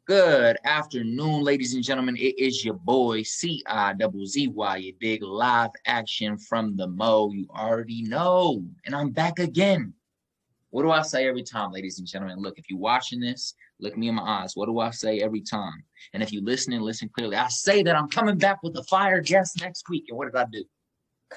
Good afternoon, ladies and gentlemen. It is your boy CIZZ, your big live action from the Mo. You already know. And I'm back again. What do I say every time, ladies and gentlemen? Look, if you're watching this, look me in my eyes. What do I say every time? And if you listen and listen clearly, I say that I'm coming back with a fire guest next week. And what did I do?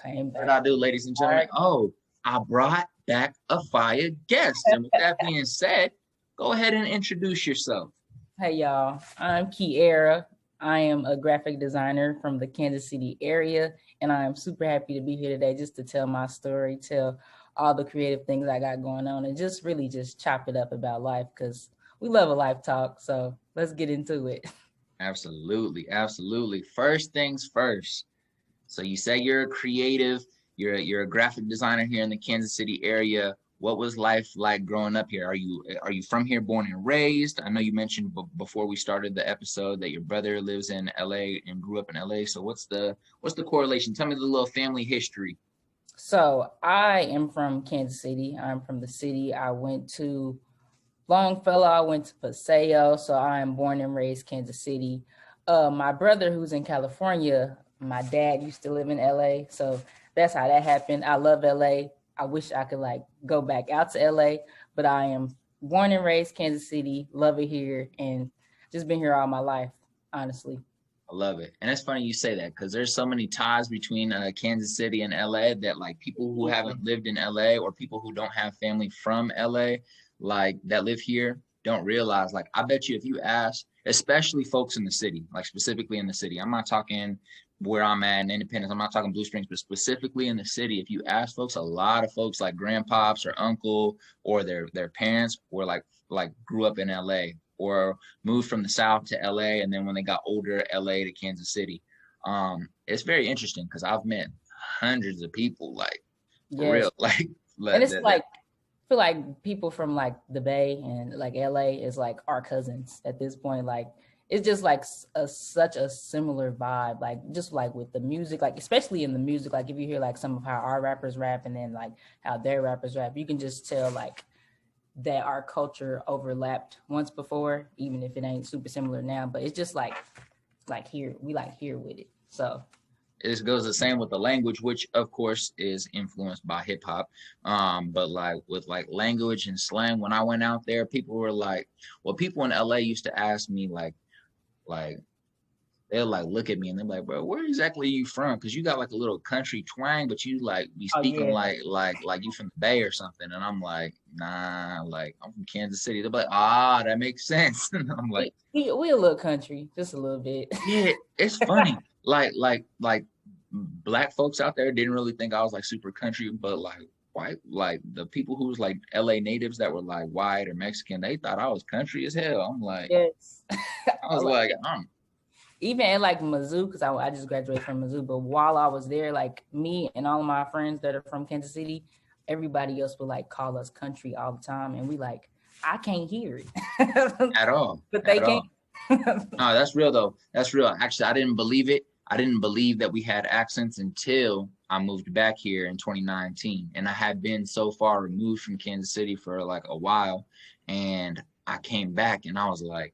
Came What did back. I do, ladies and gentlemen? Oh, I brought back a fire guest. And with that being said, go ahead and introduce yourself. Hey y'all, I'm Kearra. I am a graphic designer from the Kansas City area, and I am super happy to be here today just to tell my story, tell all the creative things I got going on, and just really just chop it up about life because we love a life talk. So let's get into it. Absolutely, absolutely. First things first. So you say you're a creative, you're a graphic designer here in the Kansas City area. What was life like growing up here? Are you from here, born and raised? I know you mentioned before we started the episode that your brother lives in LA and grew up in LA. So what's the correlation? Tell me the little family history. So I am from Kansas City. I'm from the city. I went to Longfellow. I went to Paseo. So I am born and raised Kansas City. My brother, who's in California, my dad used to live in LA. So that's how that happened. I love LA. I wish I could like go back out to LA, but I am born and raised Kansas City, love it here, and just been here all my life, honestly. I love it. And it's funny you say that because there's so many ties between Kansas City and LA that like people who haven't lived in LA or people who don't have family from LA like that live here don't realize. Like I bet you if you ask, especially folks in the city, like specifically in the city, I'm not talking where I'm at in Independence, I'm not talking Blue Springs, but specifically in the city, if you ask folks, a lot of folks like grandpops or uncle or their parents were like grew up in LA or moved from the South to LA, and then when they got older, LA to Kansas City. It's very interesting because I've met hundreds of people, like for real, Yes. like And it's that. like I feel like people from like the Bay and like LA is like our cousins at this point. Like it's just like such a similar vibe. Like just like with the music, like especially in the music, like if you hear like some of how our rappers rap and then like how their rappers rap, you can just tell like that our culture overlapped once before, even if it ain't super similar now. But it's just like here we like here with it. So It goes the same with the language, which of course is influenced by hip hop. But like with like language and slang, when I went out there, people were like, well, people in LA used to ask me like they'll like look at me and they're like, bro, where exactly are you from? Because you got like a little country twang, but you like be oh speaking yeah, like you from the Bay or something. And I'm like, nah, like I'm from Kansas City. They're like, ah, that makes sense. And I'm like, we a little country, just a little bit. yeah, it's funny. Like black folks out there didn't really think I was like super country, but like white, like the people who was like LA natives that were like white or Mexican, they thought I was country as hell. I'm like, Yes. I was like, I'm Even at like Mizzou, because I just graduated from Mizzou, but while I was there, like me and all of my friends that are from Kansas City, everybody else would like call us country all the time. And we like, I can't hear it. at all, But they at can't. all. No, that's real though. That's real. Actually, I didn't believe it. I didn't believe that we had accents until I moved back here in 2019. And I had been so far removed from Kansas City for like a while. And I came back and I was like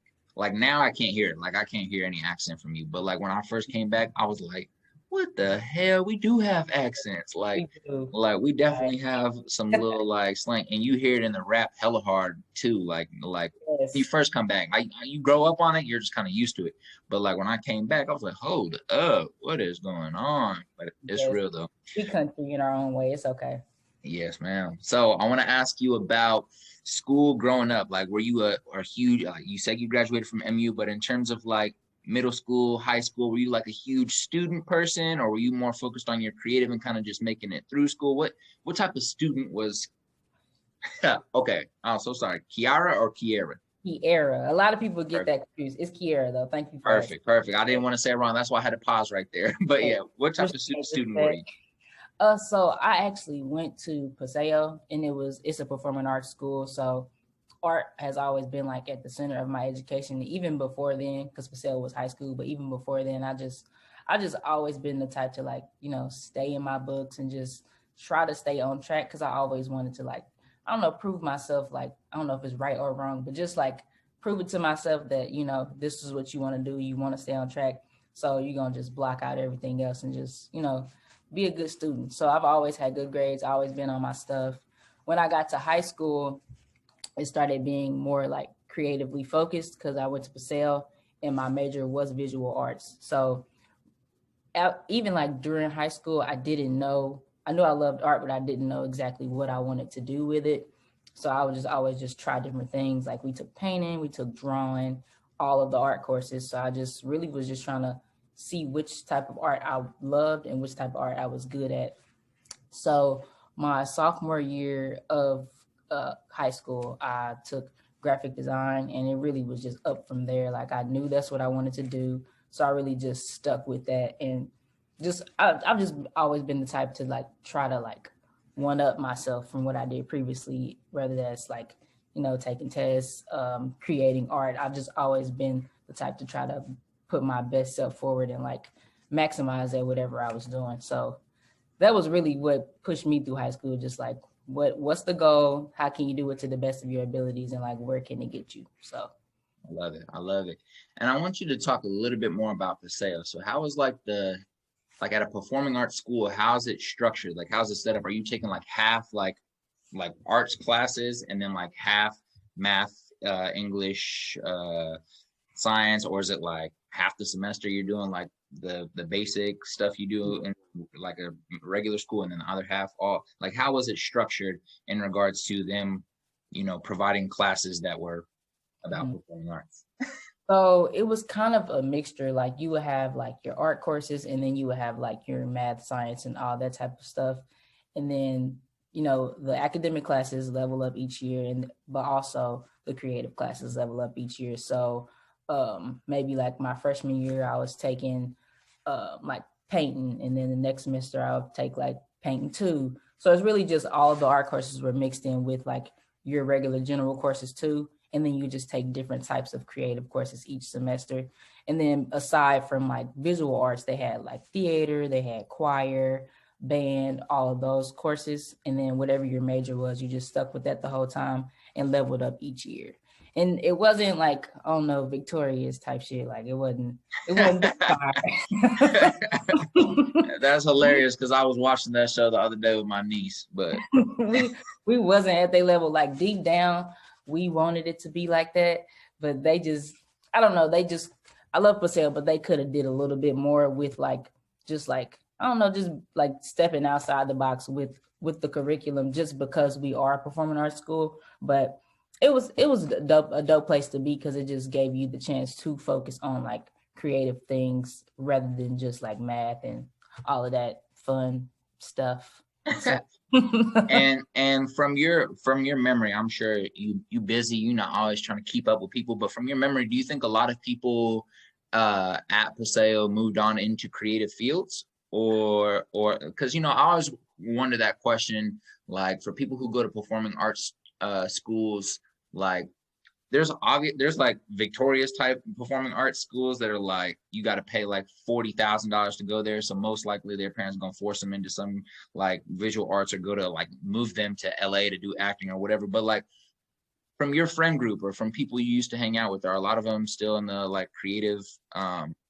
now I can't hear it. Like I can't hear any accent from you. But like when I first came back, I was like, what the hell? We do have accents. We do. Like we Right. definitely have some little like slang. And you hear it in the rap hella hard too. Like you Yes. first come back, you grow up on it, you're just kind of used to it. But like when I came back, I was like, hold up, what is going on? But it's Yes. real though. We country in our own way. It's okay. Yes, ma'am. So I want to ask you about school growing up. Like, were you a huge? You said you graduated from MU, but in terms of like middle school, high school, were you like a huge student person, or were you more focused on your creative and kind of just making it through school? What type of student was? Okay, I'm so sorry, Kiara or Kiera? Kiera. A lot of people get Perfect. that confused. It's Kiera though. Thank you for asking. Perfect, perfect. I didn't want to say it wrong. That's why I had to pause right there. But yeah, what type of Respect, student were respect. you? So I actually went to Paseo, and it's a performing arts school. So art has always been like at the center of my education, even before then, because Paseo was high school. But even before then, I just always been the type to like stay in my books and just try to stay on track because I always wanted to like I don't know prove myself like I don't know if it's right or wrong, but just like prove it to myself that, you know, this is what you want to do. You want to stay on track. So you're going to just block out everything else and just, you know, be a good student. So I've always had good grades, always been on my stuff. When I got to high school, it started being more like creatively focused because I went to Paseo and my major was visual arts. So even like during high school, I knew I loved art, but I didn't know exactly what I wanted to do with it. So I would just always just try different things. Like we took painting, we took drawing, all of the art courses. So I just really was just trying to see which type of art I loved and which type of art I was good at. So my sophomore year of high school, I took graphic design, and it really was just up from there. Like I knew that's what I wanted to do, so I really just stuck with that, and I've just always been the type to like try to like one up myself from what I did previously, whether that's like, you know, taking tests, creating art. I've just always been the type to try to put my best self forward and like maximize at whatever I was doing. So that was really what pushed me through high school. Just like, what's the goal? How can you do it to the best of your abilities? And like, where can it get you? So I love it. I love it. And I want you to talk a little bit more about Paseo. So how is like like at a performing arts school, how's it structured? Like, how's it set up? Are you taking like half like arts classes and then like half math, English, science, or is it like half the semester you're doing like the basic stuff you do in like a regular school, and then the other half all like, how was it structured in regards to them, you know, providing classes that were about performing arts? So it was kind of a mixture. Like you would have like your art courses, and then you would have like your math, science, and all that type of stuff. And then, you know, the academic classes level up each year, and but also the creative classes level up each year. So maybe like my freshman year, I was taking like painting, and then the next semester I'll take like painting too. So it's really just all of the art courses were mixed in with like your regular general courses too. And then you just take different types of creative courses each semester. And then aside from like visual arts, they had like theater, they had choir, band, all of those courses. And then whatever your major was, you just stuck with that the whole time and leveled up each year. And it wasn't like, oh no, victorious type shit. Like it wasn't That's hilarious because I was watching that show the other day with my niece, but we wasn't at their level. Like deep down, we wanted it to be like that, but they just, I don't know, I love Paseo, but they could have did a little bit more with like, just like, I don't know, just like stepping outside the box with the curriculum, just because we are a performing arts school. But it was a dope place to be, because it just gave you the chance to focus on like creative things rather than just like math and all of that fun stuff. So. and from your memory, I'm sure you busy, you're not always trying to keep up with people, but from your memory, do you think a lot of people at Paseo moved on into creative fields, or because, you know, I always wonder that question, like for people who go to performing arts schools, like there's like Victoria's type performing arts schools that are like, you got to pay like $40,000 to go there. So most likely their parents are going to force them into some like visual arts, or go to like move them to LA to do acting or whatever. But like from your friend group or from people you used to hang out with, are a lot of them still in the like creative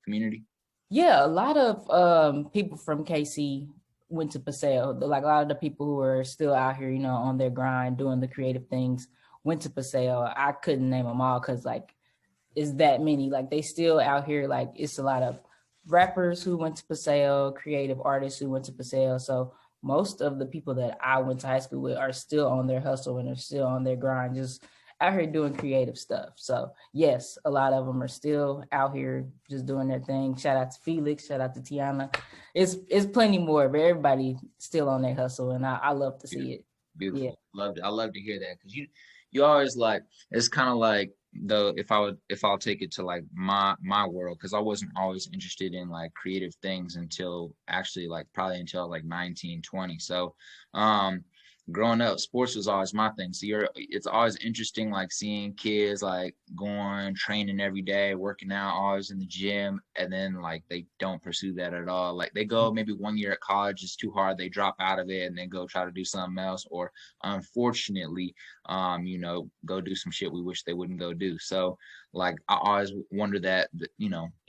community? Yeah, a lot of people from KC went to Paseo. Like a lot of the people who are still out here, you know, on their grind, doing the creative things, went to Paseo. I couldn't name them all because like it's that many. Like they still out here. Like it's a lot of rappers who went to Paseo, creative artists who went to Paseo. So most of the people that I went to high school with are still on their hustle and are still on their grind, just out here doing creative stuff. So yes, a lot of them are still out here just doing their thing. Shout out to Felix, shout out to Tiana. It's plenty more, but everybody still on their hustle, and I love to see it. Beautiful. Yeah. Loved it. I love to hear that, because you always like, it's kind of like, though, if I'll take it to like my world, because I wasn't always interested in like creative things until actually like probably until like 19, 20. So growing up, sports was always my thing. So it's always interesting, like seeing kids like going, training every day, working out, always in the gym, and then like they don't pursue that at all. Like they go maybe 1 year at college, it's too hard, they drop out of it and then go try to do something else, or unfortunately, go do some shit we wish they wouldn't go do. So like I always wonder that,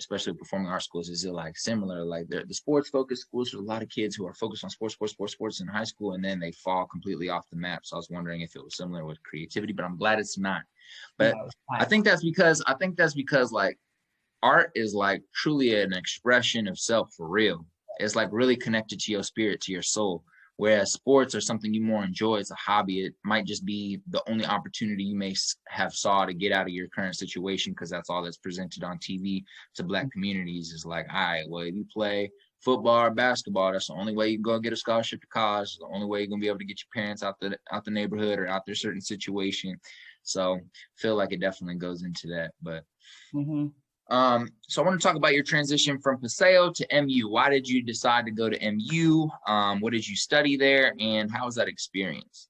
especially performing arts schools, is it like similar? Like the sports focused schools, there's a lot of kids who are focused on sports in high school, and then they fall completely off the map. So I was wondering if it was similar with creativity, but I'm glad it's not. But No, I think that's because like art is like truly an expression of self for real. It's like really connected to your spirit, to your soul. Whereas sports are something you more enjoy. It's a hobby. It might just be the only opportunity you may have saw to get out of your current situation, because that's all that's presented on TV to Black communities. Is like, all right, well, if you play football or basketball, that's the only way you can go get a scholarship to college. It's the only way you're gonna be able to get your parents out the neighborhood or out their certain situation. So I feel like it definitely goes into that. But mm-hmm. So I want to talk about your transition from Paseo to MU. Why did you decide to go to MU? What did you study there, and how was that experience?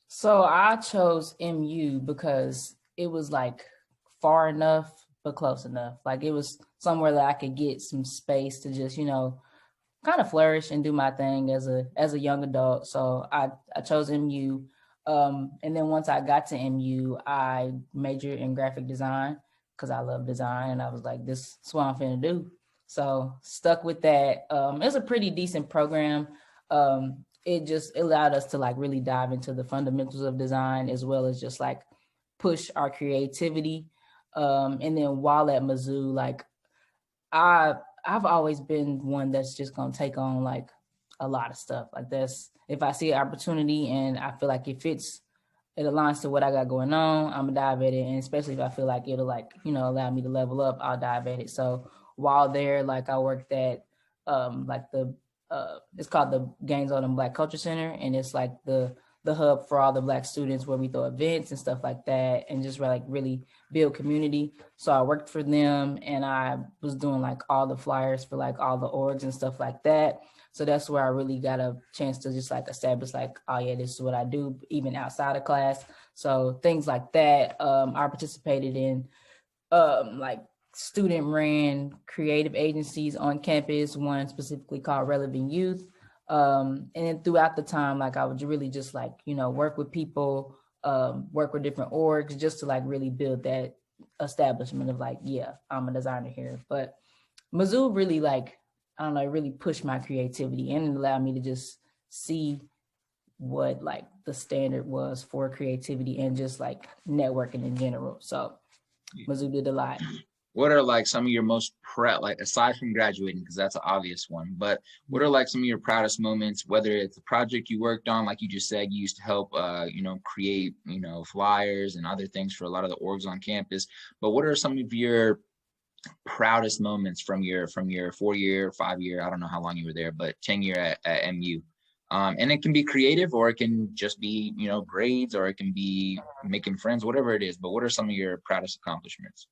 So I chose MU because it was like far enough but close enough. Like it was somewhere that I could get some space to just, kind of flourish and do my thing as a young adult. So I chose MU. And then once I got to MU, I majored in graphic design because I love design, and I was like, this is what I'm finna do. So stuck with that. It was a pretty decent program. It just allowed us to like really dive into the fundamentals of design, as well as just like push our creativity. And then while at Mizzou, like I've always been one that's just gonna take on like a lot of stuff. Like that's, if I see an opportunity and I feel like it aligns to what I got going on, I'm gonna dive at it. And especially if I feel like it'll like, allow me to level up, I'll dive at it. So while there, like I worked at like it's called the Gainesville and Black Culture Center, and it's like the hub for all the Black students where we throw events and stuff like that, and just like really build community. So I worked for them, and I was doing like all the flyers for like all the orgs and stuff like that. So that's where I really got a chance to just like establish like, oh yeah, this is what I do even outside of class. So things like that. I participated in like student ran creative agencies on campus, one specifically called Relevant Youth. And then throughout the time, like I would really just like, work with people, work with different orgs just to like really build that establishment of like, yeah, I'm a designer here. But Mizzou really like, I don't know, it really pushed my creativity and it allowed me to just see what like the standard was for creativity and just like networking in general. So Mizzou did a lot. What are like some of your most like aside from graduating, because that's an obvious one, but what are like some of your proudest moments, whether it's a project you worked on, like you just said, you used to help, create, flyers and other things for a lot of the orgs on campus, but what are some of your proudest moments from your 4-year, 5-year, I don't know how long you were there, but 10-year at MU? And it can be creative, or it can just be, grades, or it can be making friends, whatever it is. But what are some of your proudest accomplishments?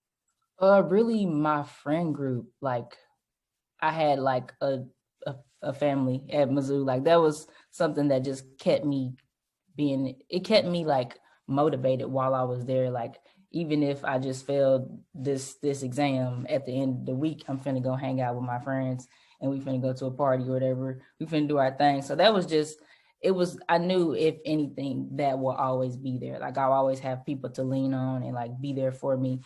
Really my friend group. Like I had like a family at Mizzou. Like that was something that just kept me kept me like motivated while I was there. Like even if I just failed this exam at the end of the week, I'm finna go hang out with my friends and we finna go to a party or whatever. We finna do our thing. So that was just, I knew if anything that will always be there. Like I'll always have people to lean on and like be there for me.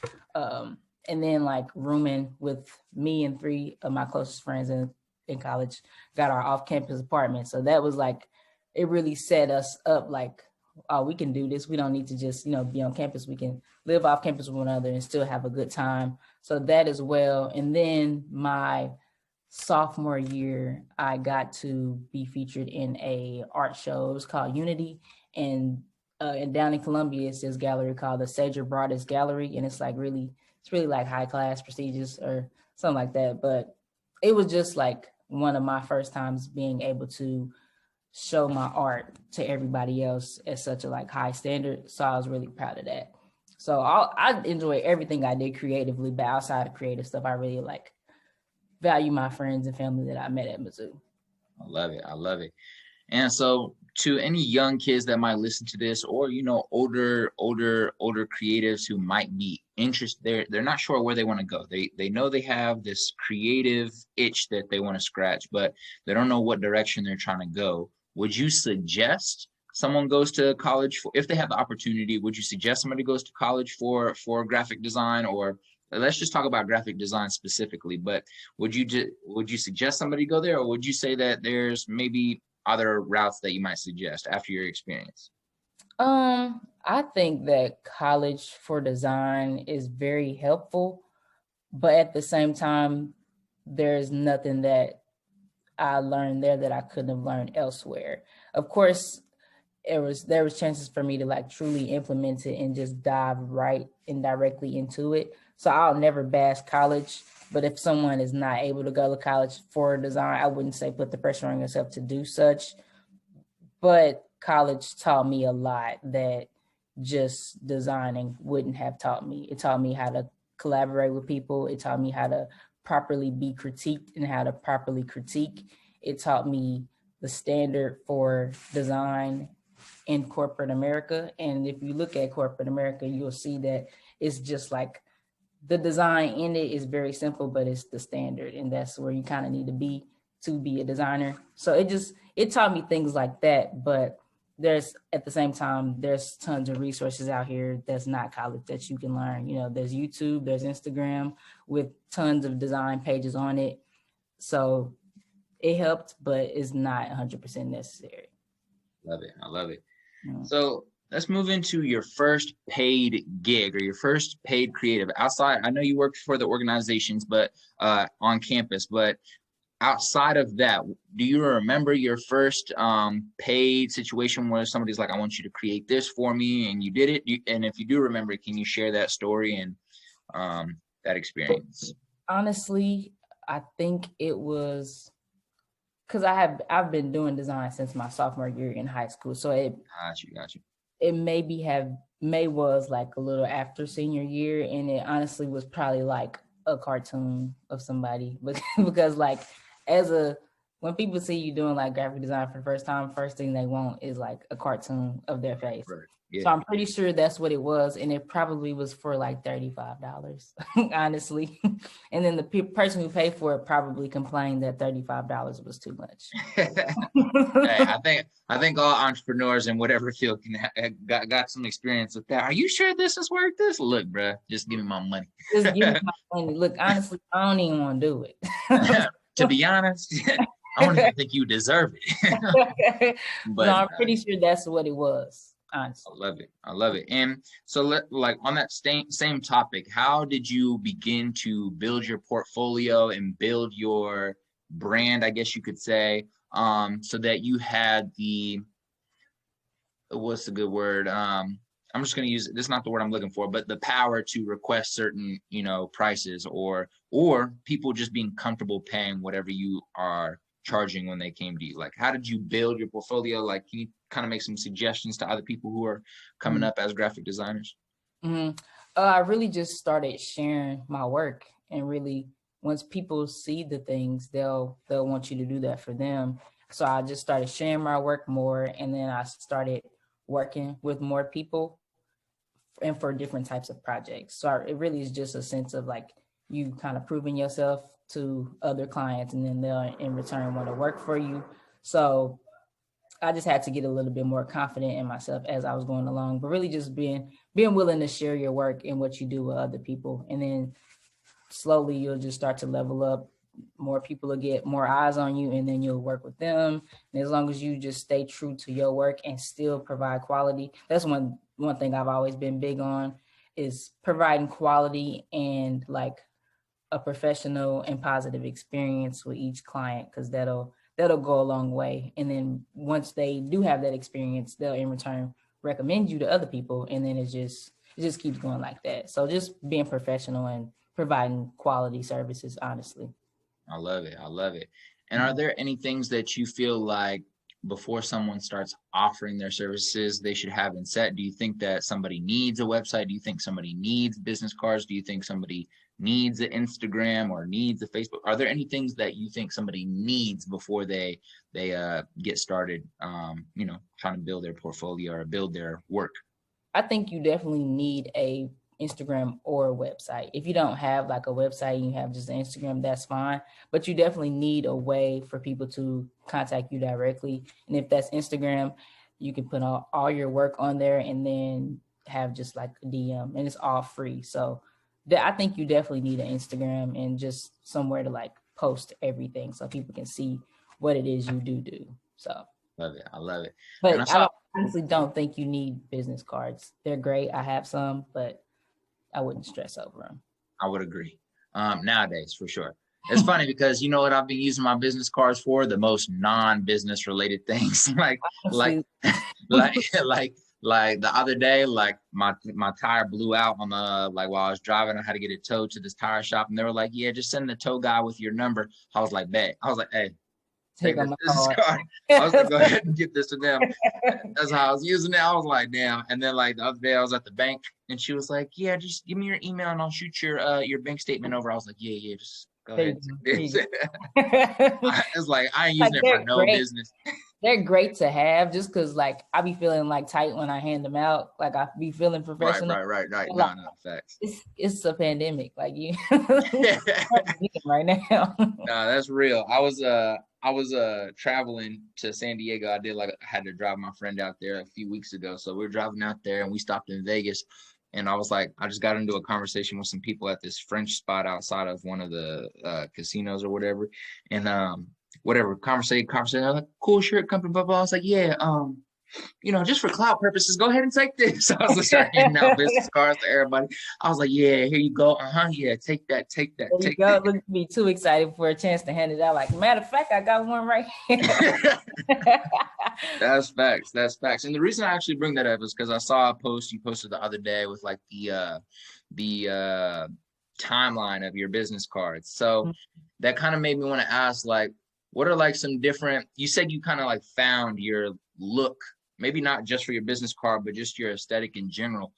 And then like rooming with me and 3 of my closest friends in college got our off-campus apartment. So that was like, it really set us up like, oh, we can do this. We don't need to just, be on campus. We can live off campus with one another and still have a good time. So that as well. And then my sophomore year, I got to be featured in a art show. It was called Unity. And down in Columbia, it's this gallery called the Proudest Gallery. And it's really like high class, prestigious or something like that. But it was just like one of my first times being able to show my art to everybody else at such a like high standard. So I was really proud of that. So I enjoy everything I did creatively, but outside of creative stuff, I really like value my friends and family that I met at Mizzou. I love it. And so to any young kids that might listen to this, or older creatives who might be interested, they're not sure where they want to go. They know they have this creative itch that they want to scratch, but they don't know what direction they're trying to go. Would you suggest someone goes to college for, if they have the opportunity, would you suggest somebody goes to college for graphic design? Or let's just talk about graphic design specifically, but would you suggest somebody go there, or would you say that there's maybe other routes that you might suggest after your experience? I think that college for design is very helpful, but at the same time, there's nothing that I learned there that I couldn't have learned elsewhere. Of course, there was chances for me to like truly implement it and just dive right and directly into it. So I'll never bash college, but if someone is not able to go to college for design, I wouldn't say put the pressure on yourself to do such. But college taught me a lot that just designing wouldn't have taught me. It taught me how to collaborate with people. It taught me how to properly be critiqued and how to properly critique. It taught me the standard for design in corporate America. And if you look at corporate America, you'll see that it's just like the design in it is very simple, but it's the standard. And that's where you kind of need to be a designer. So it taught me things like that. But there's, at the same time, there's tons of resources out here that's not college that you can learn. There's YouTube, there's Instagram with tons of design pages on it. So it helped, but it's not 100% necessary. Love it. I love it. So let's move into your first paid gig or your first paid creative outside. I know you worked for the organizations, but on campus, but outside of that, do you remember your first paid situation where somebody's like, I want you to create this for me, and you did it? And if you do remember, can you share that story and that experience? Honestly, I think it was because I've been doing design since my sophomore year in high school. So Got you. It may was like a little after senior year, and it honestly was probably like a cartoon of somebody because like when people see you doing like graphic design for the first time, first thing they want is like a cartoon of their face. Right. Yeah. So I'm pretty sure that's what it was, and it probably was for like $35, honestly. And then the person who paid for it probably complained that $35 was too much. Hey, I think all entrepreneurs in whatever field got some experience with that. Are you sure this is worth this? Look, bro, just give me my money. Just give me my money. Look, honestly, I don't even want to do it. To be honest, I don't even think you deserve it. But no, I'm pretty sure that's what it was. Honestly. I love it. And so like on that same topic, how did you begin to build your portfolio and build your brand, I guess you could say, so that you had what's the good word? I'm just going to use it. This is not the word I'm looking for, but the power to request certain, prices or people just being comfortable paying whatever you are charging when they came to you. Like, how did you build your portfolio? Like, can you kind of make some suggestions to other people who are coming up as graphic designers? I really just started sharing my work, and really once people see the things, they'll want you to do that for them. So I just started sharing my work more, and then I started working with more people and for different types of projects. So it really is just a sense of like you kind of proving yourself to other clients, and then they'll in return want to work for you. So I just had to get a little bit more confident in myself as I was going along, but really just being willing to share your work and what you do with other people. And then slowly you'll just start to level up. More people will get more eyes on you, and then you'll work with them. And as long as you just stay true to your work and still provide quality, that's one thing I've always been big on, is providing quality and like a professional and positive experience with each client, because that'll go a long way. And then once they do have that experience, they'll in return recommend you to other people, and then it just keeps going like that. So just being professional and providing quality services, honestly. I love it. And are there any things that you feel like before someone starts offering their services they should have in set? Do you think that somebody needs a website? Do you think somebody needs business cards? Do you think somebody needs an Instagram or needs a Facebook? Are there any things that you think somebody needs before they get started, trying to build their portfolio or build their work? I think you definitely need a Instagram or a website. If you don't have like a website and you have just Instagram, that's fine. But you definitely need a way for people to contact you directly. And if that's Instagram, you can put all your work on there and then have just like a DM, and it's all free. So I think you definitely need an Instagram and just somewhere to like post everything so people can see what it is you do. So Love it. I love it. And but I honestly don't think you need business cards. They're great. I have some, but I wouldn't stress over them. I would agree. Nowadays, for sure. It's funny because you know what I've been using my business cards for? The most non-business related things. like the other day, like my tire blew out on the while I was driving. I had to get it towed to this tire shop, and they were like, "Yeah, just send the tow guy with your number." I was like, "Bet." I was like, "Hey, take this business card." I was like, "Go ahead and get this to them." That's how I was using it. I was like, "Damn!" And then like the other day, I was at the bank, and she was like, "Yeah, just give me your email, and I'll shoot your bank statement over." I was like, "Yeah, just go ahead." It's like I ain't using it for no business. They're great to have just because like I be feeling like tight when I hand them out. Like I be feeling professional. Right. Like, No, facts. It's a pandemic. Like you right now. No, that's real. I was traveling to San Diego. I had to drive my friend out there a few weeks ago. So we were driving out there and we stopped in Vegas. And I was like, I just got into a conversation with some people at this French spot outside of one of the casinos or whatever. And conversation. I was like, "Cool shirt company, blah, blah." I was like, "Yeah, just for clout purposes, go ahead and take this." So I was like, handing out business cards to everybody. I was like, "Yeah, here you go. Yeah, take that. There you go. Look at me, too excited for a chance to hand it out. Like, matter of fact, I got one right here. That's facts. And the reason I actually bring that up is because I saw a post you posted the other day with like the timeline of your business cards. So that kind of made me want to ask, like, what are like some different, you said you kind of like found your look, maybe not just for your business card, but just your aesthetic in general.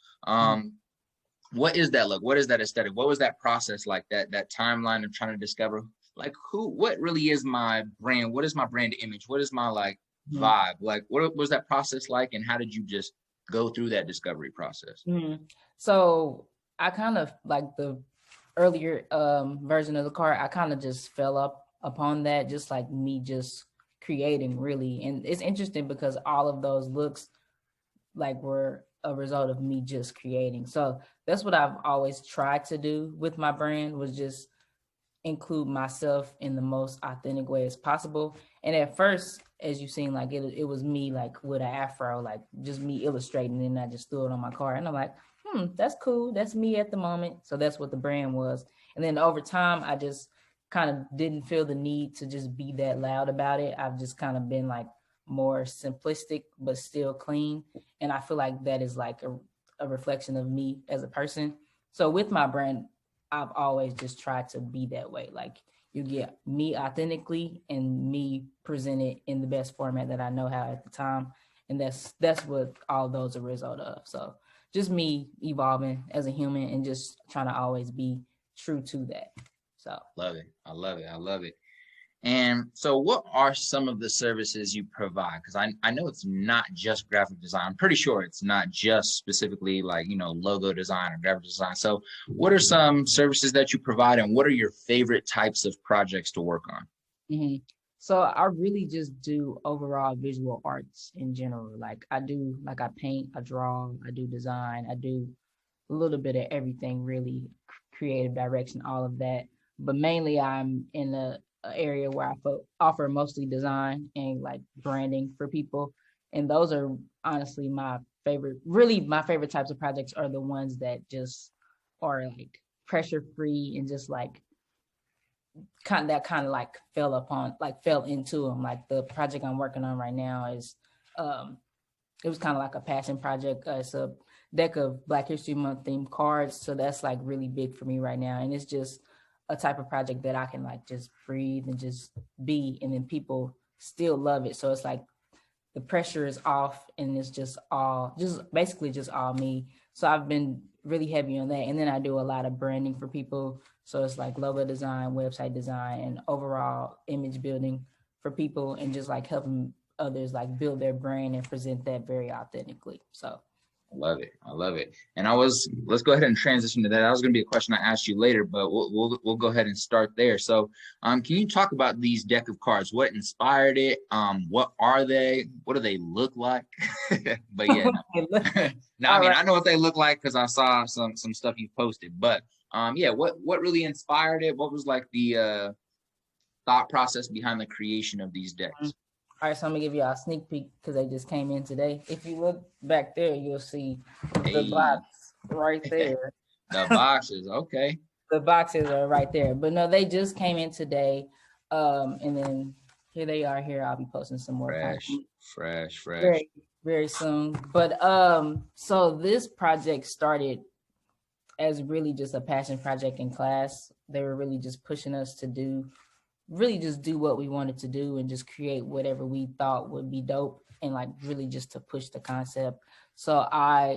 What is that look? What is that aesthetic? What was that process like, that timeline of trying to discover like what really is my brand? What is my brand image? What is my like vibe? Like, what was that process like? And how did you just go through that discovery process? So I kind of like the earlier version of the card, I kind of just fell upon that, just like me just creating really. And it's interesting because all of those looks like were a result of me just creating. So that's what I've always tried to do with my brand, was just include myself in the most authentic way as possible. And at first, as you've seen, like it was me like with an afro, like just me illustrating, and I just threw it on my card. And I'm like, that's cool. That's me at the moment. So that's what the brand was. And then over time, I just kind of didn't feel the need to just be that loud about it. I've just kind of been like more simplistic, but still clean. And I feel like that is like a reflection of me as a person. So with my brand, I've always just tried to be that way. Like you get me authentically and me presented in the best format that I know how at the time. And that's what all those are a result of. So just me evolving as a human and just trying to always be true to that. So love it. I love it. And so what are some of the services you provide? Because I know it's not just graphic design. I'm pretty sure it's not just specifically like, logo design or graphic design. So what are some services that you provide, and what are your favorite types of projects to work on? So I really just do overall visual arts in general. Like I paint, I draw, I do design, I do a little bit of everything, really, creative direction, all of that. But mainly I'm in a area where I offer mostly design and like branding for people. And those are honestly my favorite types of projects are the ones that just are like pressure free and just like kind of like fell into them. Like the project I'm working on right now is it was kind of like a passion project. It's a deck of Black History Month themed cards. So that's like really big for me right now. And it's just a type of project that I can like just breathe and just be, and then people still love it. So it's like the pressure is off and it's just basically just all me. So I've been really heavy on that. And then I do a lot of branding for people. So it's like logo design, website design, and overall image building for people, and just like helping others like build their brand and present that very authentically. So I love it. I love it. And let's go ahead and transition to that. That was going to be a question I asked you later, but we'll go ahead and start there. So, can you talk about these deck of cards? What inspired it? What are they? What do they look like? But yeah, no, I mean, I know what they look like because I saw some stuff you posted. But yeah, what really inspired it? What was like the thought process behind the creation of these decks? All right, so I'm gonna give you a sneak peek because they just came in today. If you look back there, you'll see the box right there. The boxes, okay. The boxes are right there, but no, they just came in today. And then here they are. Here, I'll be posting some more fresh, very, very soon. But so this project started as really just a passion project in class. They were really just pushing us to do what we wanted to do and just create whatever we thought would be dope, and like really just to push the concept. So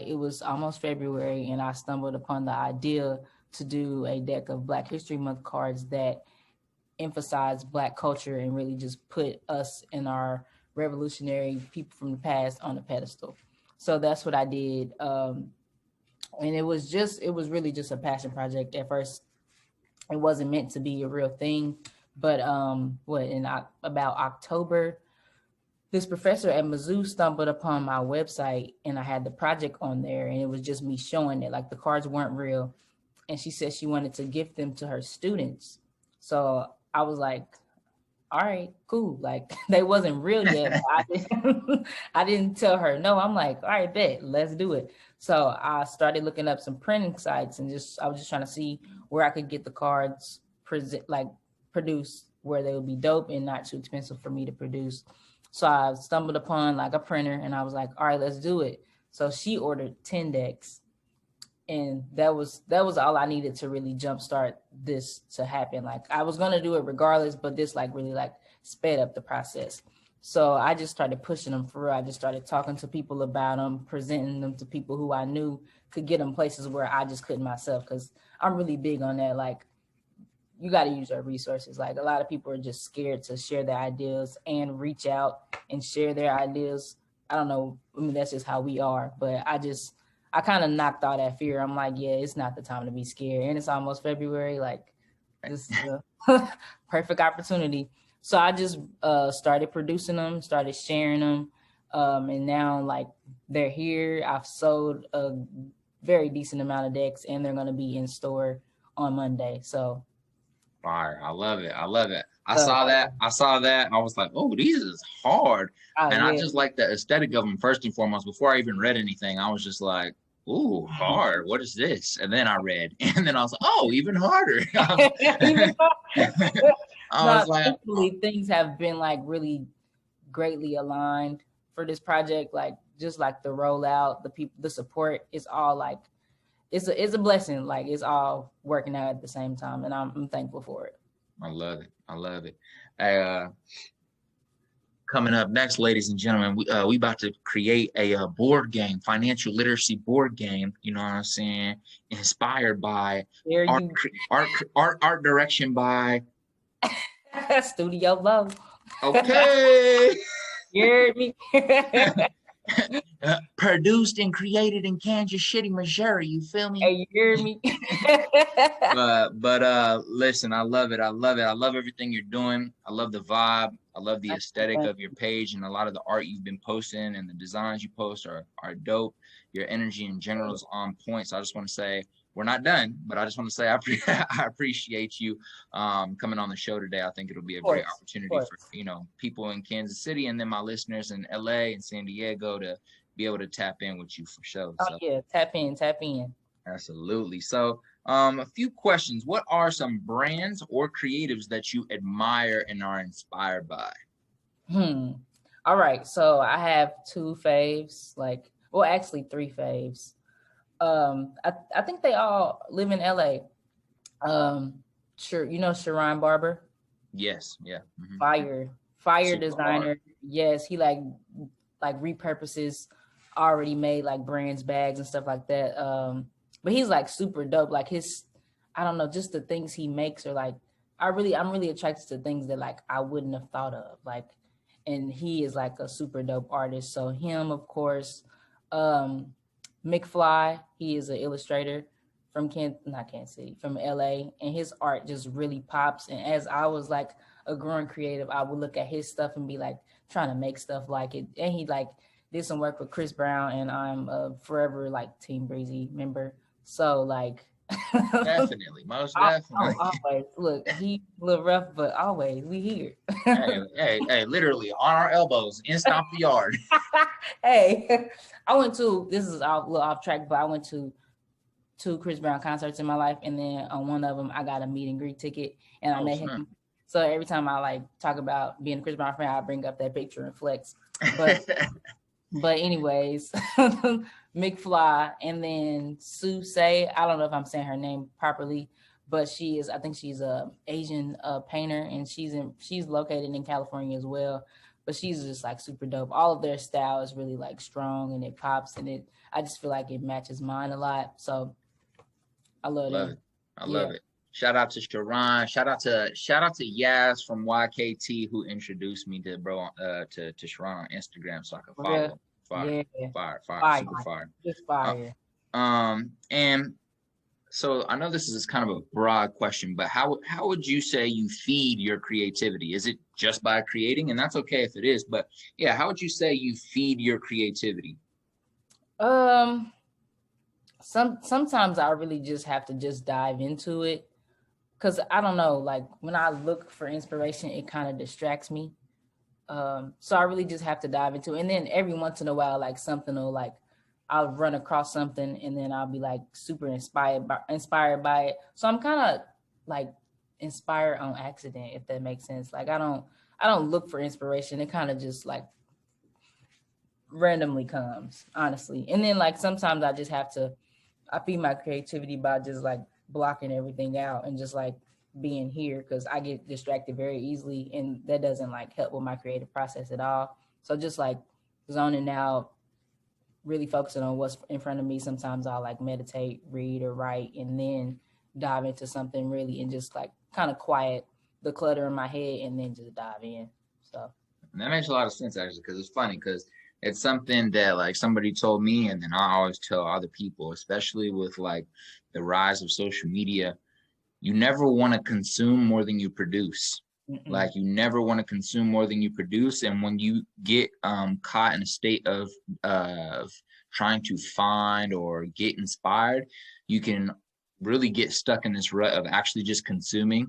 it was almost February and I stumbled upon the idea to do a deck of Black History Month cards that emphasize Black culture and really just put us and our revolutionary people from the past on a pedestal. So that's what I did. And it was really just a passion project. At first, it wasn't meant to be a real thing. But about October, this professor at Mizzou stumbled upon my website and I had the project on there, and it was just me showing it, like the cards weren't real. And she said she wanted to gift them to her students. So I was like, all right, cool. Like they wasn't real yet. I didn't tell her no. I'm like, all right, bet, let's do it. So I started looking up some printing sites and I was just trying to see where I could get the cards produce where they would be dope and not too expensive for me to produce. So I stumbled upon like a printer and I was like, all right, let's do it. So she ordered 10 decks, and that was all I needed to really jumpstart this to happen. Like I was going to do it regardless, but this like really like sped up the process. So I just started pushing them through. I just started talking to people about them, presenting them to people who I knew could get them places where I just couldn't myself, because I'm really big on that. Like, you got to use our resources. Like a lot of people are just scared to share their ideas and reach out and share their ideas. I don't know. I mean, that's just how we are. But I kind of knocked all that fear. I'm like, yeah, it's not the time to be scared. And it's almost February. Like this is a perfect opportunity. So I just started producing them, started sharing them. And now like they're here. I've sold a very decent amount of decks and they're going to be in store on Monday. So fire. I love it. I saw that. I was like, oh, these is hard. And I just like the aesthetic of them first and foremost. Before I even read anything, I was just like, ooh, hard. What is this? And then I read. And then I was like, oh, even harder. Thankfully, things have been like really greatly aligned for this project. Like just like the rollout, the people, the support is all like, it's a blessing. Like it's all working out at the same time, and I'm thankful for it. I love it. Coming up next, ladies and gentlemen, we about to create a board game, financial literacy board game. You know what I'm saying? Inspired by art direction by Studio Love. Okay. You heard me. Produced and created in Kansas City, Missouri. You feel me? Hey, you hear me? but listen, I love it. I love everything you're doing. I love the vibe. I love the aesthetic of your page, and a lot of the art you've been posting and the designs you post are dope. Your energy in general is on point. So I just want to say we're not done, but I just want to say I appreciate you coming on the show today. I think it'll be a great opportunity for people in Kansas City and then my listeners in LA and San Diego to be able to tap in with you for sure. Oh yeah, tap in. Absolutely. So a few questions. What are some brands or creatives that you admire and are inspired by? All right. So I have two faves, actually three faves. I think they all live in LA. Sure, you know Sharon Barber? Yes, yeah. Fire designer. Yes, he like like repurposes already made like brands bags and stuff like that. But he's like super dope. Like his, I don't know, just the things he makes are like, I'm really attracted to things that like I wouldn't have thought of. Like, and he is like a super dope artist. So him, of course, McFly, he is an illustrator from not Kansas City, from LA, and his art just really pops. And as I was like a growing creative, I would look at his stuff and be like trying to make stuff like it. And he like did some work with Chris Brown, and I'm a forever like Team Breezy member. So like Definitely, most definitely. always look, he a little rough, but always we here. hey, literally on our elbows in Stomp the Yard. Hey, I went to, this is a little off track, but I went to 2 Chris Brown concerts in my life, and then on one of them I got a meet and greet ticket, and I met him. So every time I like talk about being a Chris Brown fan, I bring up that picture and flex. But anyways, McFly, and then Sue Say, I don't know if I'm saying her name properly, but I think she's a Asian painter, and she's located in California as well. But she's just like super dope. All of their style is really like strong, and it pops, and I just feel like it matches mine a lot. So I love it. I love it. Shout out to Sharon. Shout out to Yaz from YKT who introduced me to to Sharon on Instagram so I could follow. Fire, super fire. Just fire. And so I know this is kind of a broad question, but how would you say you feed your creativity? Is it just by creating? And that's okay if it is, but yeah, how would you say you feed your creativity? Sometimes I really just have to just dive into it. Cause I don't know, like when I look for inspiration, it kind of distracts me. So I really just have to dive into it. And then every once in a while, like something will like, I'll run across something and then I'll be like super inspired by it. So I'm kind of like inspired on accident, if that makes sense. Like I don't look for inspiration. It kind of just like randomly comes, honestly. And then like sometimes I feed my creativity by just like blocking everything out and just like being here, because I get distracted very easily, and that doesn't like help with my creative process at all. So just like zoning out, really focusing on what's in front of me. Sometimes I'll like meditate, read, or write, and then dive into something really and just like kind of quiet the clutter in my head and then just dive in. So and that makes a lot of sense actually, because it's funny because it's something that like somebody told me, and then I always tell other people, especially with like the rise of social media. You never want to consume more than you produce. Like you never want to consume more than you produce. And when you get caught in a state of trying to find or get inspired, you can really get stuck in this rut of actually just consuming,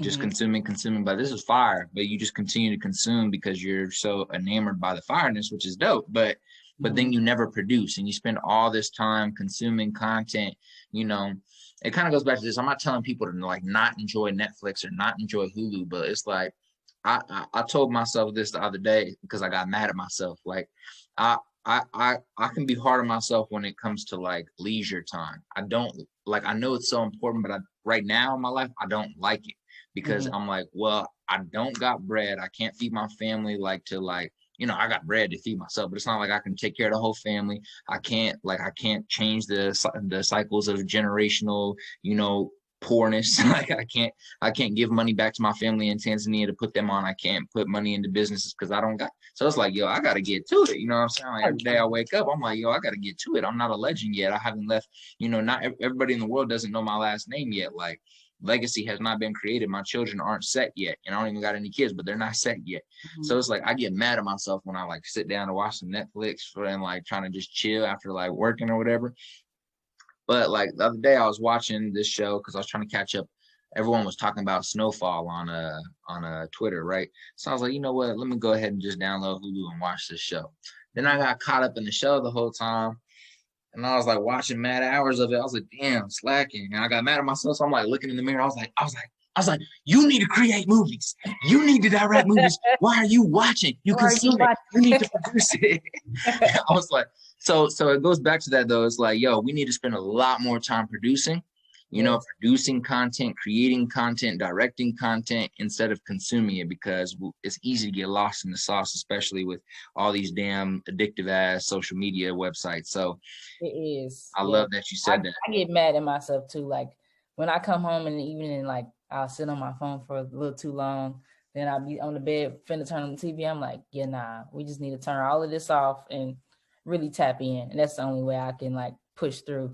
consuming. But this is fire, but you just continue to consume because you're so enamored by the fireness, which is dope. But then you never produce, and you spend all this time consuming content, you know. It kind of goes back to this. I'm not telling people to like not enjoy Netflix or not enjoy Hulu, but it's like I told myself this the other day because I got mad at myself. Like I can be hard on myself when it comes to like leisure time. I don't like, I know it's so important, but right now in my life, I don't like it because I'm like, well, I don't got bread. I can't feed my family I got bread to feed myself, but it's not like I can take care of the whole family. I can't change the cycles of generational, poorness. Like I can't give money back to my family in Tanzania to put them on. I can't put money into businesses because I don't got. So it's like, I got to get to it. You know what I'm saying? Like every day I wake up, I'm like, I got to get to it. I'm not a legend yet. I haven't left, not everybody in the world doesn't know my last name yet. Like legacy has not been created. My children aren't set yet. And I don't even got any kids, but they're not set yet. So it's like, I get mad at myself when I like sit down to watch some Netflix and like trying to just chill after like working or whatever. But like the other day I was watching this show because I was trying to catch up. Everyone was talking about Snowfall on Twitter, right? So I was like, you know what? Let me go ahead and just download Hulu and watch this show. Then I got caught up in the show the whole time. And I was like watching mad hours of it. I was like, damn, slacking. And I got mad at myself. So I'm like looking in the mirror. I was like, you need to create movies. You need to direct movies. Why are you watching? You consume it. You need to produce it. I was like, so it goes back to that though. It's like, we need to spend a lot more time producing you know, Yes. producing content, creating content, directing content instead of consuming it, because it's easy to get lost in the sauce, especially with all these damn addictive ass social media websites. So It is. I Yeah. love that you said that. I get mad at myself too. Like when I come home in the evening, like I'll sit on my phone for a little too long. Then I'll be on the bed, finna turn on the TV. I'm like, yeah, nah, we just need to turn all of this off and really tap in. And that's the only way I can like push through.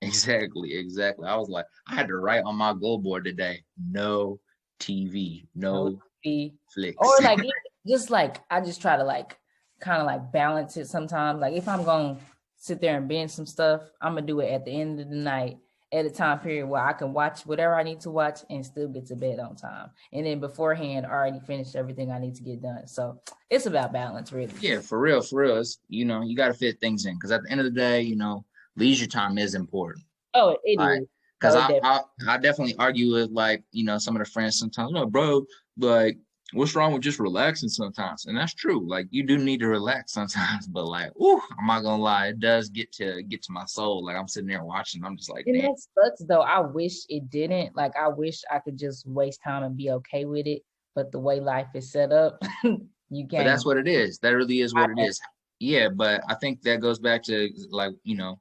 Exactly. I was like, I had to write on my goal board today, no TV, No no TV. flicks. Or like just like I just try to like kind of like balance it sometimes. Like if I'm gonna sit there and binge some stuff, I'm gonna do it at the end of the night at a time period where I can watch whatever I need to watch and still get to bed on time. And then beforehand, I already finished everything I need to get done. So it's about balance, really. Yeah, for real, for real. It's, you know, you got to fit things in, because at the end of the day, you know, leisure time is important. Oh, it Like, is. because No, it definitely. I definitely argue with, like, you know, some of the friends sometimes, no, bro, like, what's wrong with just relaxing sometimes? And that's true. Like, you do need to relax sometimes, but like, ooh, I'm not gonna lie, it does get to my soul. Like, I'm sitting there watching, I'm just like, And damn. that sucks though. I wish it didn't. Like I wish I could just waste time and be okay with it. But the way life is set up, you But that's can't. what it is. That really is I what it can't. is. Yeah, but I think that goes back to, like, you know,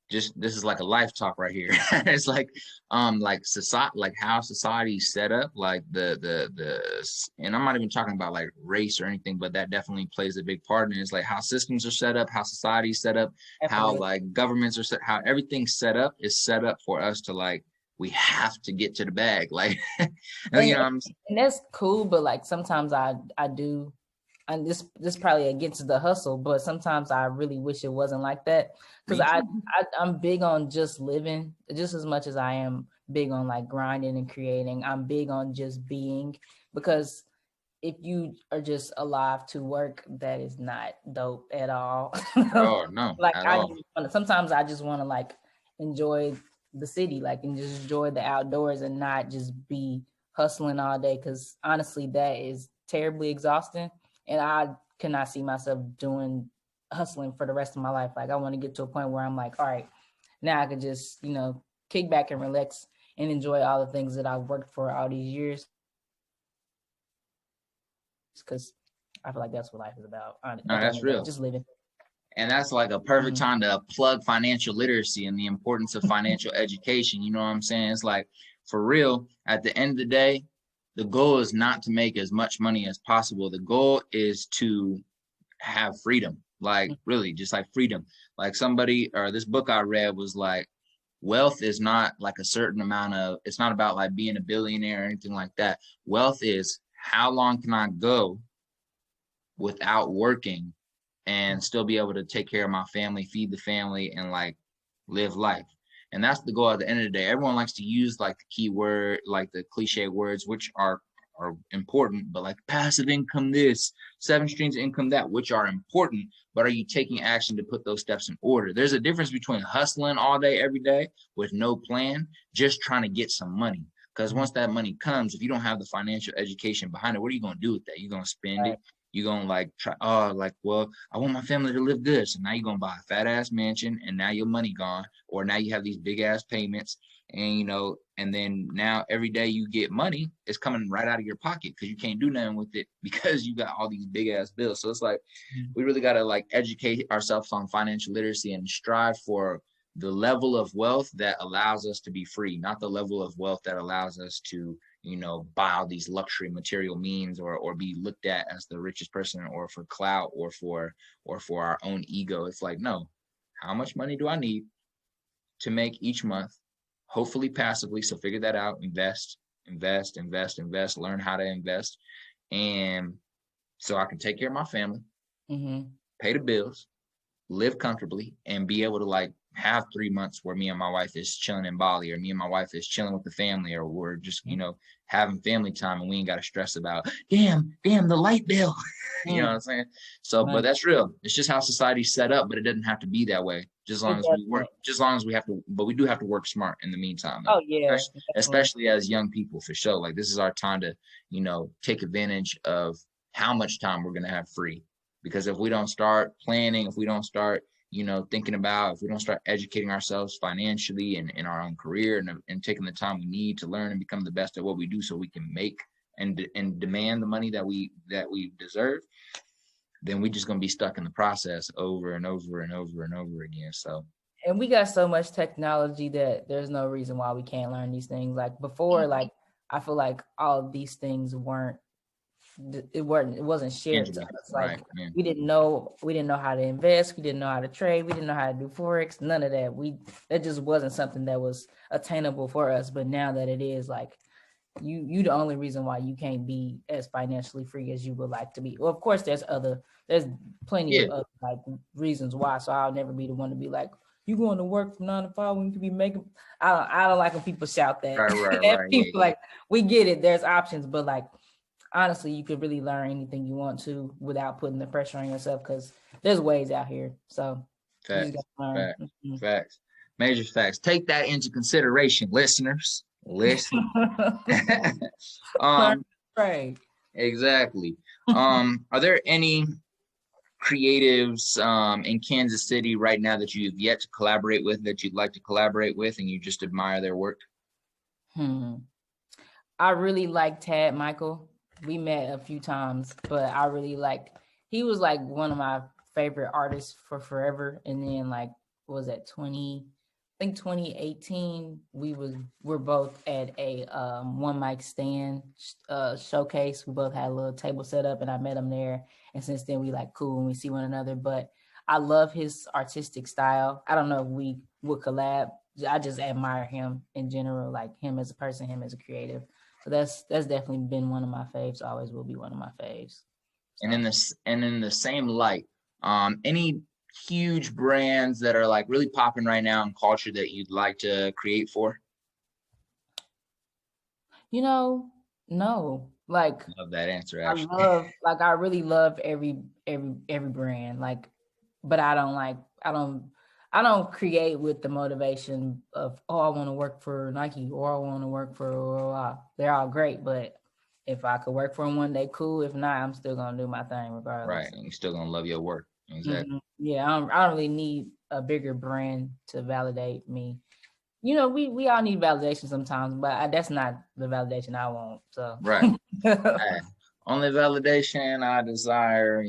just this is like a life talk right here. It's like society, like how society's set up, like and I'm not even talking about like race or anything, but that definitely plays a big part in it. It's like how systems are set up, how society's set up, how Definitely. like governments are set, how everything's set up is set up for us to like, we have to get to the bag. Like, you And, know, and that's cool, but like sometimes I do, and this probably against the hustle, but sometimes I really wish it wasn't like that. Because me too. I'm big on just living just as much as I am big on like grinding and creating. I'm big on just being, because if you are just alive to work, that is not dope at all. Oh, no, Like at all. sometimes I just want to like enjoy the city, like, and just enjoy the outdoors and not just be hustling all day. Because honestly, that is terribly exhausting, and I cannot see myself doing hustling for the rest of my life. Like I want to get to a point where I'm like, all right, now I could just kick back and relax and enjoy all the things that I've worked for all these years, because I feel like that's what life is about. At No, the end that's of the day, real. just living. And that's like a perfect Mm-hmm. time to plug financial literacy and the importance of financial education. You know what I'm saying? It's like, for real, at the end of the day, the goal is not to make as much money as possible. The goal is to have freedom, like really just like freedom. Like somebody, or this book I read was like, wealth is not like a certain amount of, it's not about like being a billionaire or anything like that. Wealth is how long can I go without working and still be able to take care of my family, feed the family, and like live life. And that's the goal at the end of the day. Everyone likes to use like the keyword, like the cliche words, which are important, but like passive income this, seven streams of income that, which are important, but are you taking action to put those steps in order? There's a difference between hustling all day, every day with no plan, just trying to get some money. Because once that money comes, if you don't have the financial education behind it, what are you going to do with that? You're going to spend Right. it. You're going to like try, oh, like, well, I want my family to live good. So now you're going to buy a fat ass mansion and now your money gone. Or now you have these big ass payments and, you know, and then now every day you get money, it's coming right out of your pocket because you can't do nothing with it because you got all these big ass bills. So it's like, we really got to like educate ourselves on financial literacy and strive for the level of wealth that allows us to be free, not the level of wealth that allows us to, you know, buy all these luxury material means or be looked at as the richest person or for clout or for our own ego. It's like, no, how much money do I need to make each month, hopefully passively? So figure that out, invest, learn how to invest. And so I can take care of my family, Mm-hmm. pay the bills, live comfortably, and be able to like have 3 months where me and my wife is chilling in Bali, or me and my wife is chilling with the family, or we're just, you know, having family time and we ain't got to stress about, damn, the light bill. You know what I'm saying? So, but Money. that's real. It's just how society's set up, but it doesn't have to be that way. Just as long It as we work, definitely. just as long as we have to, but we do have to work smart in the meantime, though. Oh yeah, definitely. Especially as young people, for sure. Like this is our time to, you know, take advantage of how much time we're gonna have free. Because if we don't start planning, if we don't start thinking about if we don't start educating ourselves financially and in our own career and taking the time we need to learn and become the best at what we do so we can make and demand the money that we deserve, then we just going to be stuck in the process over and over and over and over again. So, and we got so much technology that there's no reason why we can't learn these things. Like before, like I feel like all of these things it wasn't shared to us. Like right, we didn't know how to invest, we didn't know how to trade, we didn't know how to do forex, none of that. That just wasn't something that was attainable for us. But now that it is, like you the only reason why you can't be as financially free as you would like to be. Well, of course there's plenty of other, like reasons why. So I'll never be the one to be like, you going to work from 9 to 5 when you could be making. I don't like when people shout that. Right. People, like, we get it, there's options, but like honestly, you could really learn anything you want to without putting the pressure on yourself, because there's ways out here. So facts, major facts. Take that into consideration, listeners. Listen. Right. Exactly. Are there any creatives in Kansas City right now that you've yet to collaborate with, that you'd like to collaborate with, and you just admire their work? I really like Tad Michael. We met a few times, but I really he was like one of my favorite artists for forever. And then like, what was that, 2018, we're both at a One Mic Stand showcase. We both had a little table set up and I met him there. And since then we like cool and we see one another. But I love his artistic style. I don't know if we would collab. I just admire him in general, like him as a person, him as a creative. So that's definitely been one of my faves. Always will be one of my faves. So. And in the same light, any huge brands that are like really popping right now in culture that you'd like to create for? No. Like, love that answer. Actually, I really love every brand. Like, but I don't create with the motivation of, oh, I want to work for Nike or I want to work for, they're all great, but if I could work for them one day, cool. If not, I'm still going to do my thing regardless. Right. And you're still going to love your work. Exactly. Mm-hmm. Yeah. I don't really need a bigger brand to validate me. We all need validation sometimes, but that's not the validation I want. So right. Only validation I desire,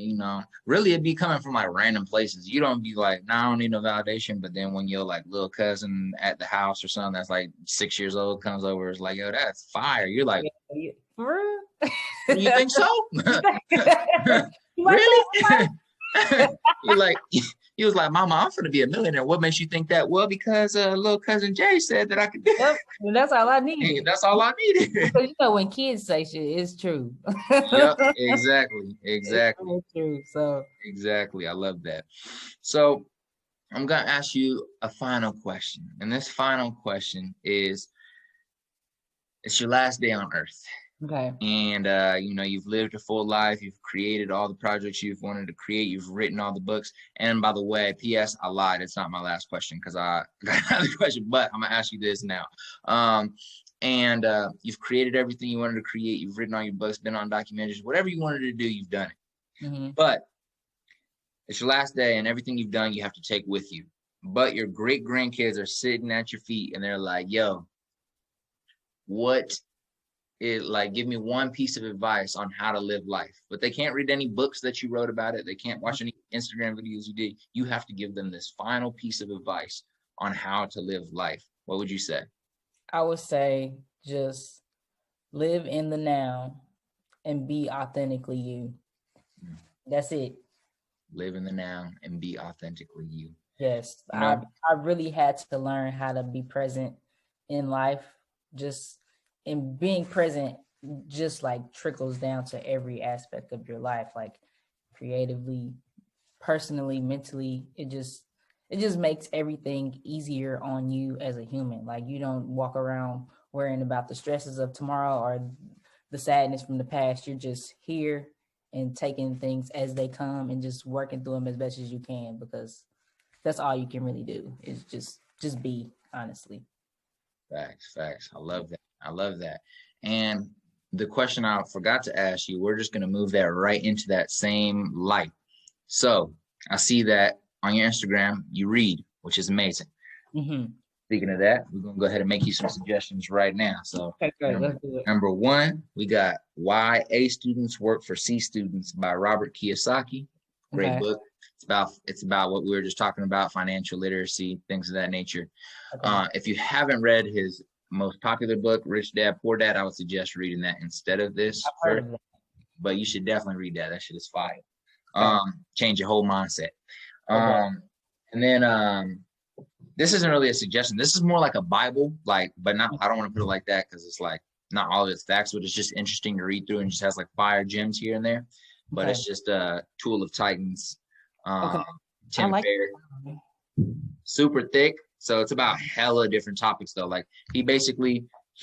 really it'd be coming from like random places. You don't be like, I don't need no validation. But then when your like little cousin at the house or something that's like 6 years old comes over, it's like, yo, that's fire. You're like, for real? You think so? Really? He was like, Mama, I'm gonna be a millionaire. What makes you think that? Well, because little cousin Jay said that I could do it. Yep. And that's all I needed. Hey, that's all I needed. When kids say shit, it's true. Yep, exactly. It's true. So exactly. I love that. So I'm gonna ask you a final question. And this final question is, it's your last day on Earth. Okay. And you've lived a full life. You've created all the projects you've wanted to create. You've written all the books. And by the way, P.S. I lied. It's not my last question because I got another question. But I'm gonna ask you this now. You've created everything you wanted to create. You've written all your books, been on documentaries, whatever you wanted to do, you've done it. Mm-hmm. But it's your last day, and everything you've done, you have to take with you. But your great grandkids are sitting at your feet, and they're like, "Yo, give me one piece of advice on how to live life." But they can't read any books that you wrote about it. They can't watch any Instagram videos you did. You have to give them this final piece of advice on how to live life. What would you say? I would say just live in the now and be authentically you. That's it. Live in the now and be authentically you. Yes. I really had to learn how to be present in life. And being present just like trickles down to every aspect of your life, like creatively, personally, mentally. It just makes everything easier on you as a human. Like, you don't walk around worrying about the stresses of tomorrow or the sadness from the past. You're just here and taking things as they come and just working through them as best as you can, because that's all you can really do is just be, honestly. Facts. I love that. And the question I forgot to ask you, we're just going to move that right into that same light. So I see that on your Instagram, you read, which is amazing. Mm-hmm. Speaking of that, we're gonna go ahead and make you some suggestions right now. So Okay, good. Let's do it. number one, we got Why A Students Work for C Students by Robert Kiyosaki. Great Okay. book. It's about what we were just talking about, financial literacy, things of that nature. Okay. If you haven't read his most popular book, Rich Dad Poor Dad, I would suggest reading that instead of this. I've heard of that. But you should definitely read that. That shit is fire. Okay. Change your whole mindset. Okay. And then this isn't really a suggestion. This is more like a Bible, but not. I don't want to put it like that because it's like not all of it's facts, but it's just interesting to read through and just has like fire gems here and there. But Okay. it's just a Tool of Titans. Okay. Tim like Ferriss. Super thick. So it's about hella different topics though. Like he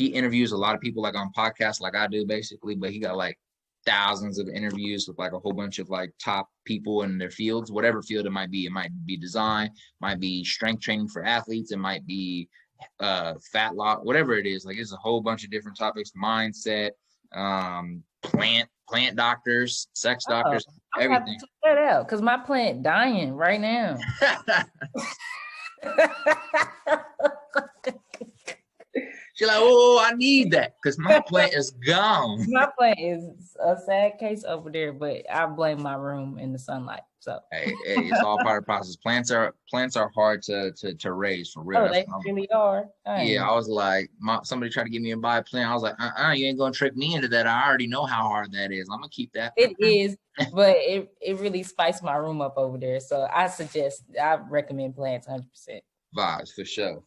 interviews a lot of people like on podcasts like I do basically, but he got like thousands of interviews with like a whole bunch of like top people in their fields, whatever field it might be. It might be design, might be strength training for athletes, it might be fat loss, whatever it is. Like it's a whole bunch of different topics, mindset, plant doctors, sex doctors, everything. I have to check that out because my plant dying right now. She's like, oh, I need that because my plant is gone. My plant is a sad case over there, but I blame my room in the sunlight. So hey, it's all part of the process. Plants are hard to raise for real. Oh, they really are. Yeah, I was like, somebody tried to get me to buy a plant. I was like, you ain't gonna trick me into that. I already know how hard that is. I'm gonna keep that. It is, but it really spiced my room up over there. So I recommend plants 100%. Vibes for sure.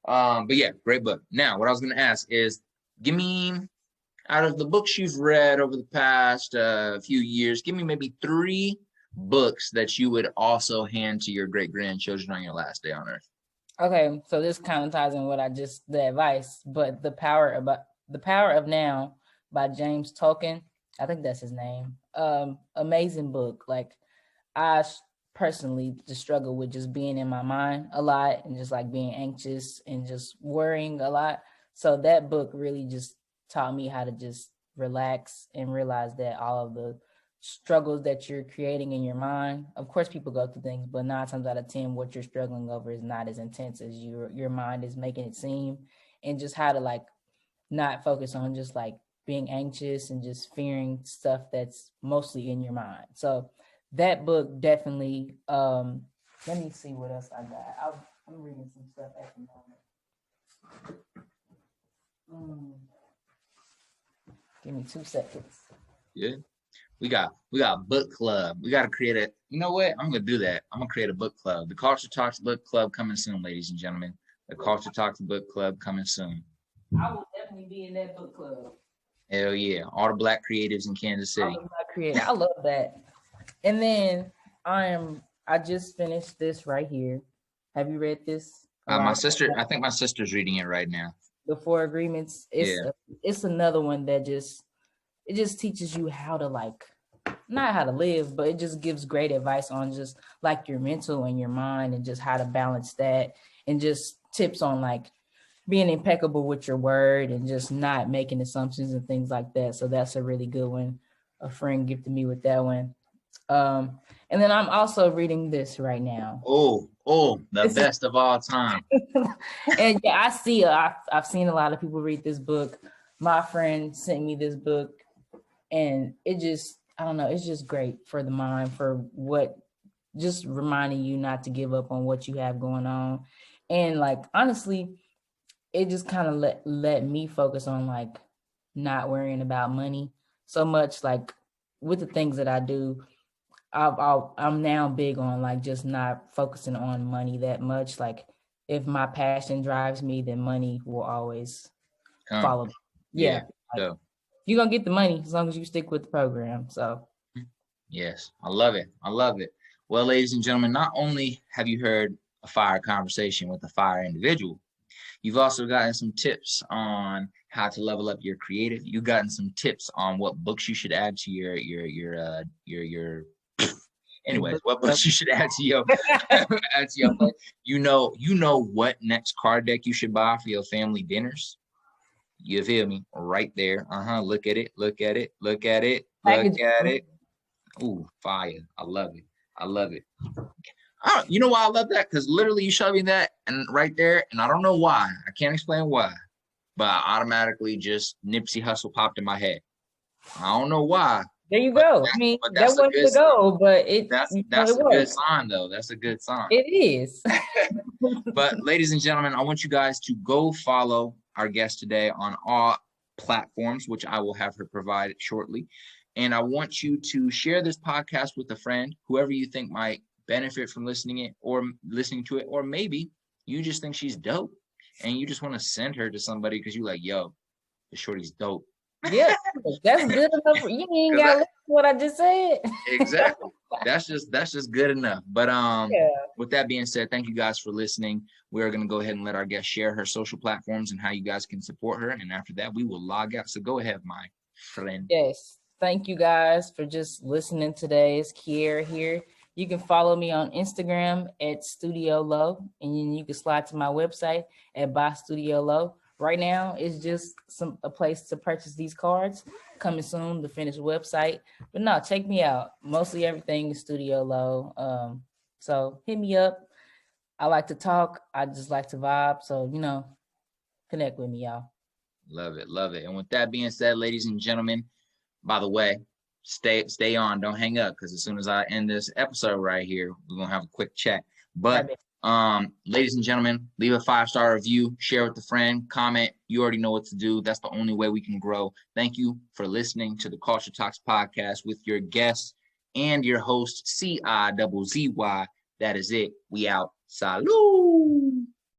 But yeah, great book. Now, what I was gonna ask is, give me, out of the books you've read over the past few years, give me maybe 3 books that you would also hand to your great grandchildren on your last day on earth. Okay, so this kind of ties in the advice, but the Power of Now by James Tolkien, I think that's his name. Amazing book. Like I personally just struggle with just being in my mind a lot and just like being anxious and just worrying a lot. So that book really just taught me how to just relax and realize that all of the struggles that you're creating in your mind, of course people go through things, but 9 times out of 10 what you're struggling over is not as intense as your mind is making it seem, and just how to like not focus on just like being anxious and just fearing stuff that's mostly in your mind. So that book definitely, let me see what else I got. I'm reading some stuff at the moment. Give me 2 seconds. Yeah. We got book club. We got to create you know what? I'm going to do that. I'm going to create a book club. The Culture Talks book club coming soon, ladies and gentlemen. The Culture Talks book club coming soon. I will definitely be in that book club. Hell yeah. All the Black creatives in Kansas City. I love that. And then I just finished this right here. Have you read this? I think my sister's reading it right now. The 4 Agreements. It's another one that it just teaches you how to like, not how to live, but it just gives great advice on just like your mental and your mind and just how to balance that, and just tips on like being impeccable with your word and just not making assumptions and things like that. So that's a really good one. A friend gifted me with that one. And then I'm also reading this right now. Oh, the best of all time. And yeah, I've seen a lot of people read this book. My friend sent me this book, and it just, I don't know, it's just great for the mind, for just reminding you not to give up on what you have going on. And like, honestly, it just kind of let me focus on like not worrying about money so much. Like with the things that I do, I'm now big on like just not focusing on money that much. Like if my passion drives me, then money will always follow me. Yeah. Like, you're going to get the money as long as you stick with the program. So. Yes, I love it. Well, ladies and gentlemen, not only have you heard a fire conversation with a fire individual, you've also gotten some tips on how to level up your creative. You've gotten some tips on what books you should add to your anyways, what books you should add to your plate. You know what next card deck you should buy for your family dinners. You feel me? Right there. Look at it. Ooh, fire. I love it. You know why I love that? Because literally you showed me that and right there, and I don't know why. I can't explain why, but I automatically just Nipsey Hussle popped in my head. I don't know why. There you go. I mean, that wasn't the goal, but it a good sign though. That's a good sign. It is. But ladies and gentlemen, I want you guys to go follow our guest today on all platforms, which I will have her provide shortly. And I want you to share this podcast with a friend, whoever you think might benefit from listening to it, or maybe you just think she's dope and you just want to send her to somebody because you're like, yo, the shorty's dope. Yeah, that's good enough for you. Ain't got to listen to what I just said. Exactly. That's just good enough. But with that being said, thank you guys for listening. We're going to go ahead and let our guest share her social platforms and how you guys can support her. And after that, we will log out. So go ahead, my friend. Yes. Thank you guys for just listening today. It's Kearra here. You can follow me on Instagram at Studio Low, and then you can slide to my website at By Studio Low. Right now, it's just a place to purchase these cards. Coming soon, the finished website. But no, check me out. Mostly everything is Studio Low. So hit me up. I like to talk. I just like to vibe. So, connect with me, y'all. Love it. Love it. And with that being said, ladies and gentlemen, by the way, stay on. Don't hang up, because as soon as I end this episode right here, we're going to have a quick chat. But ladies and gentlemen, leave a 5-star review, share with a friend, comment. You already know what to do. That's the only way we can grow. Thank you for listening to the Culture Talks podcast with your guest and your host, CIZZY. That is it. We out. Salud.